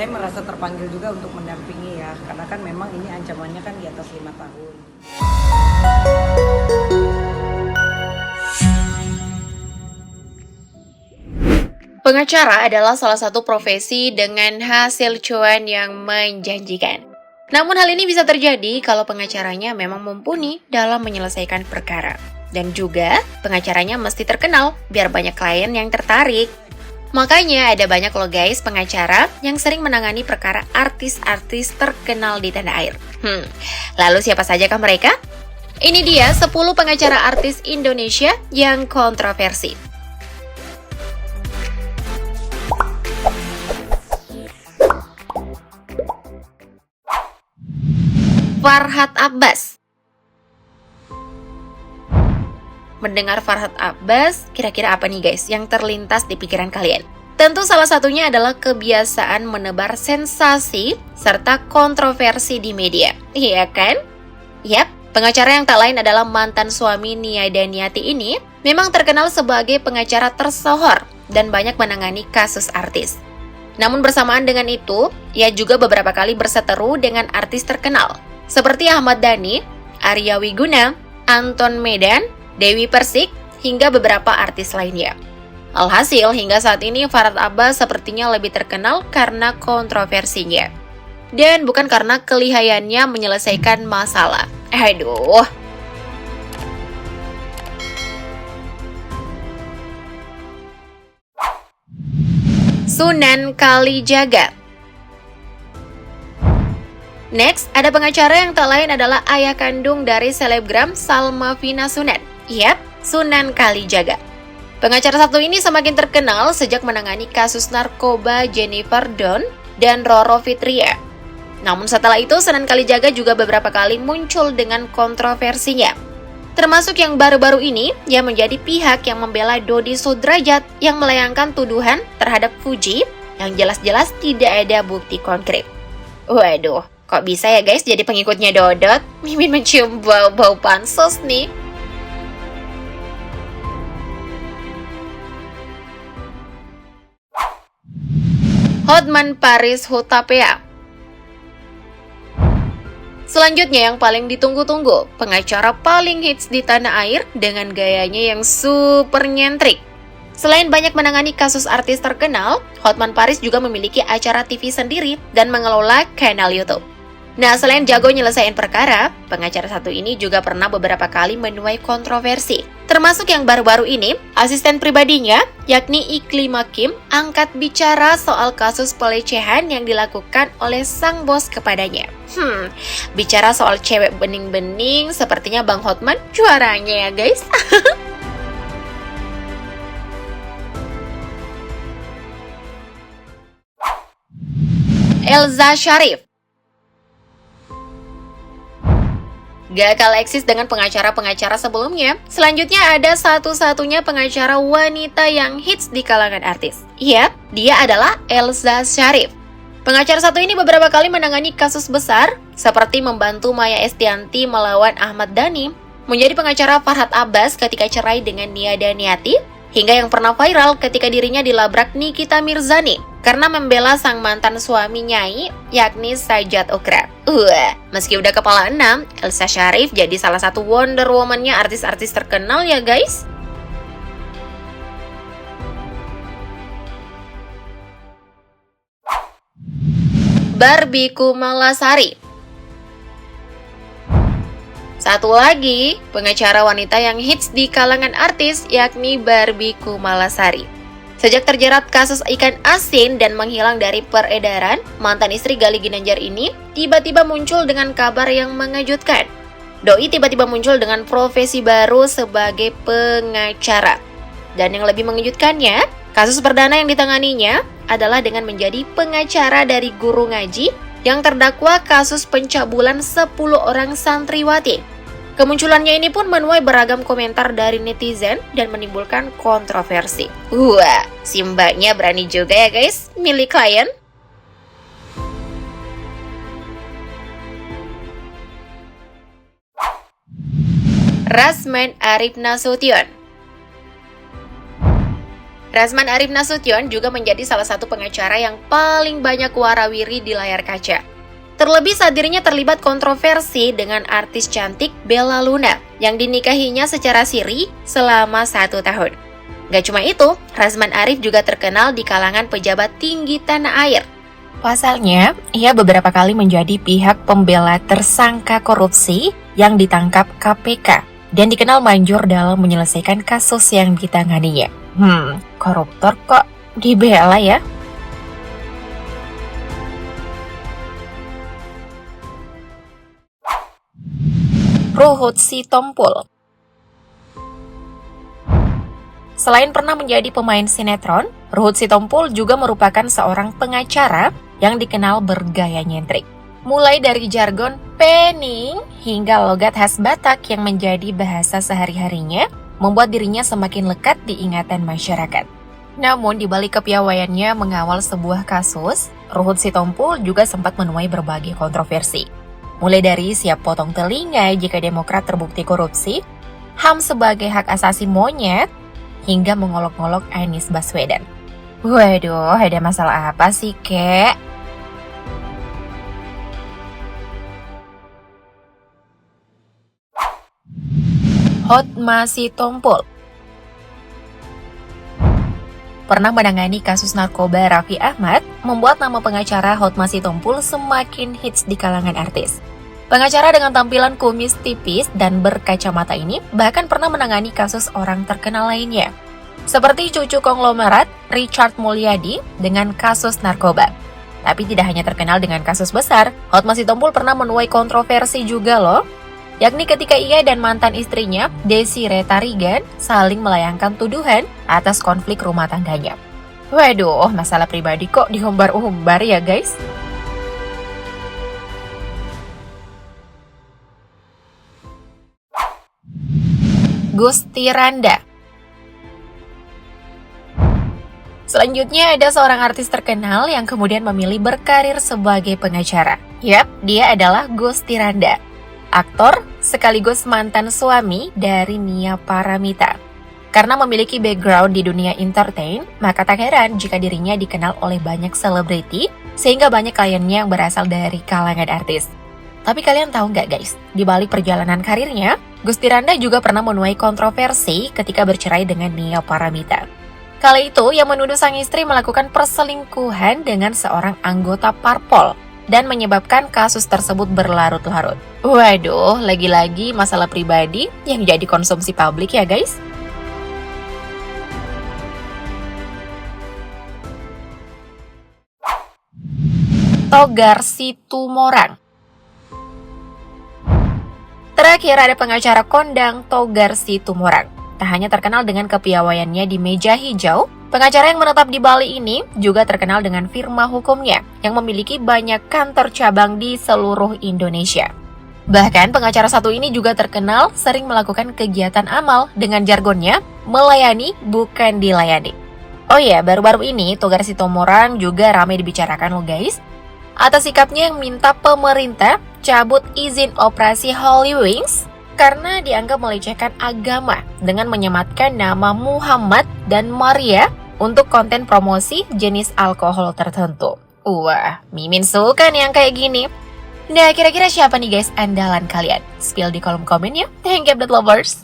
Saya merasa terpanggil juga untuk mendampingi ya, karena kan memang ini ancamannya kan di atas 5 tahun. Pengacara adalah salah satu profesi dengan hasil cuan yang menjanjikan. Namun hal ini bisa terjadi kalau pengacaranya memang mumpuni dalam menyelesaikan perkara. Dan juga pengacaranya mesti terkenal biar banyak klien yang tertarik. Makanya ada banyak loh guys pengacara yang sering menangani perkara artis-artis terkenal di tanah air. Lalu siapa sajakah mereka? Ini dia 10 pengacara artis Indonesia yang kontroversi. Farhad Abbas. Mendengar Farhad Abbas, kira-kira apa nih guys yang terlintas di pikiran kalian? Tentu salah satunya adalah kebiasaan menebar sensasi serta kontroversi di media, iya kan? Yap, pengacara yang tak lain adalah mantan suami Nia Daniati ini memang terkenal sebagai pengacara tersohor dan banyak menangani kasus artis. Namun bersamaan dengan itu, ia juga beberapa kali berseteru dengan artis terkenal seperti Ahmad Dhani, Arya Wiguna, Anton Medan, Dewi Persik, hingga beberapa artis lainnya. Alhasil, hingga saat ini Farhad Abbas sepertinya lebih terkenal karena kontroversinya. Dan bukan karena kelihayannya menyelesaikan masalah. Aduh. Sunan Kalijaga. Next, ada pengacara yang tak lain adalah ayah kandung dari selebgram Salma Vina Sunan. Yap, Sunan Kalijaga. Pengacara satu ini semakin terkenal sejak menangani kasus narkoba Jennifer Don dan Roro Fitria. Namun setelah itu, Sunan Kalijaga juga beberapa kali muncul dengan kontroversinya. Termasuk yang baru-baru ini, ia menjadi pihak yang membela Dodi Sudrajat yang melayangkan tuduhan terhadap Fuji yang jelas-jelas tidak ada bukti konkret. Waduh, kok bisa ya guys jadi pengikutnya Dodot? Mimin mencium bau-bau pansos nih. Hotman Paris Hutapea. Selanjutnya yang paling ditunggu-tunggu, pengacara paling hits di tanah air dengan gayanya yang super nyentrik. Selain banyak menangani kasus artis terkenal, Hotman Paris juga memiliki acara TV sendiri dan mengelola kanal YouTube. Nah, selain jago nyelesain perkara, pengacara satu ini juga pernah beberapa kali menuai kontroversi. Termasuk yang baru-baru ini, asisten pribadinya, yakni Iklim Hakim, angkat bicara soal kasus pelecehan yang dilakukan oleh sang bos kepadanya. Bicara soal cewek bening-bening, sepertinya Bang Hotman juaranya ya guys. Elza Sharif. Gak kalah eksis dengan pengacara-pengacara sebelumnya, selanjutnya ada satu-satunya pengacara wanita yang hits di kalangan artis. Iya, dia adalah Elza Sharif. Pengacara satu ini beberapa kali menangani kasus besar, seperti membantu Maya Estianty melawan Ahmad Dhani, menjadi pengacara Farhad Abbas ketika cerai dengan Nia Daniati, hingga yang pernah viral ketika dirinya dilabrak Nikita Mirzani karena membela sang mantan suami Nyai, yakni Sajat Okra. Meski udah kepala 6, Elza Sharif jadi salah satu Wonder Woman-nya artis-artis terkenal ya guys. Barbie Kumalasari. Satu lagi, pengacara wanita yang hits di kalangan artis yakni Barbie Kumalasari. Sejak terjerat kasus ikan asin dan menghilang dari peredaran, mantan istri Gali Ginanjar ini tiba-tiba muncul dengan kabar yang mengejutkan. Doi tiba-tiba muncul dengan profesi baru sebagai pengacara. Dan yang lebih mengejutkannya, kasus perdana yang ditanganinya adalah dengan menjadi pengacara dari guru ngaji yang terdakwa kasus pencabulan 10 orang santriwati. Kemunculannya ini pun menuai beragam komentar dari netizen dan menimbulkan kontroversi. Si mbaknya berani juga ya guys, milih klien. Rasman Arif Nasution. Razman Arif Nasution juga menjadi salah satu pengacara yang paling banyak warawiri di layar kaca. Terlebih saat dirinya terlibat kontroversi dengan artis cantik Bella Luna yang dinikahinya secara siri selama 1 tahun. Gak cuma itu, Razman Arif juga terkenal di kalangan pejabat tinggi tanah air. Pasalnya, ia beberapa kali menjadi pihak pembela tersangka korupsi yang ditangkap KPK dan dikenal manjur dalam menyelesaikan kasus yang ditanganinya. Koruptor kok dibela ya? Ruhut Sitompul. Selain pernah menjadi pemain sinetron, Ruhut Sitompul juga merupakan seorang pengacara yang dikenal bergaya nyentrik. Mulai dari jargon pening hingga logat khas Batak yang menjadi bahasa sehari-harinya, membuat dirinya semakin lekat di ingatan masyarakat. Namun di balik kepiawaiannya mengawal sebuah kasus, Ruhut Sitompul juga sempat menuai berbagai kontroversi. Mulai dari siap potong telinga jika Demokrat terbukti korupsi, HAM sebagai hak asasi monyet, hingga mengolok-olok Anies Baswedan. Waduh, ada masalah apa sih, Kek? Hotma Sitompul pernah menangani kasus narkoba Raffi Ahmad, membuat nama pengacara Hotma Sitompul semakin hits di kalangan artis. Pengacara dengan tampilan kumis tipis dan berkacamata ini bahkan pernah menangani kasus orang terkenal lainnya, seperti cucu konglomerat Richard Mulyadi dengan kasus narkoba. Tapi tidak hanya terkenal dengan kasus besar, Hotma Sitompul pernah menuai kontroversi juga loh, yakni ketika ia dan mantan istrinya, Desiree Tarigan, saling melayangkan tuduhan atas konflik rumah tangganya. Waduh, masalah pribadi kok diumbar-umbar ya guys? Gusti Randa. Selanjutnya ada seorang artis terkenal yang kemudian memilih berkarir sebagai pengacara. Yap, dia adalah Gusti Randa, aktor sekaligus mantan suami dari Nia Paramita. Karena memiliki background di dunia entertain, maka tak heran jika dirinya dikenal oleh banyak selebriti, sehingga banyak kliennya yang berasal dari kalangan artis. Tapi kalian tahu nggak guys, di balik perjalanan karirnya, Gusti Randa juga pernah menuai kontroversi ketika bercerai dengan Nia Paramita. Kala itu, ia menuduh sang istri melakukan perselingkuhan dengan seorang anggota parpol dan menyebabkan kasus tersebut berlarut-larut. Waduh, lagi-lagi masalah pribadi yang jadi konsumsi publik ya guys. Togar Situmorang. Terakhir ada pengacara kondang Togar Situmorang. Tak hanya terkenal dengan kepiawaiannya di meja hijau, pengacara yang menetap di Bali ini juga terkenal dengan firma hukumnya yang memiliki banyak kantor cabang di seluruh Indonesia. Bahkan pengacara satu ini juga terkenal sering melakukan kegiatan amal dengan jargonnya melayani bukan dilayani. Oh ya, baru-baru ini Togar Situmorang juga ramai dibicarakan loh guys, atas sikapnya yang minta pemerintah cabut izin operasi Holy Wings karena dianggap melecehkan agama dengan menyematkan nama Muhammad dan Maria untuk konten promosi jenis alkohol tertentu. Wah, Mimin suka nih yang kayak gini. Nah, kira-kira siapa nih guys andalan kalian? Spill di kolom komen ya. Thank you, Update Lovers.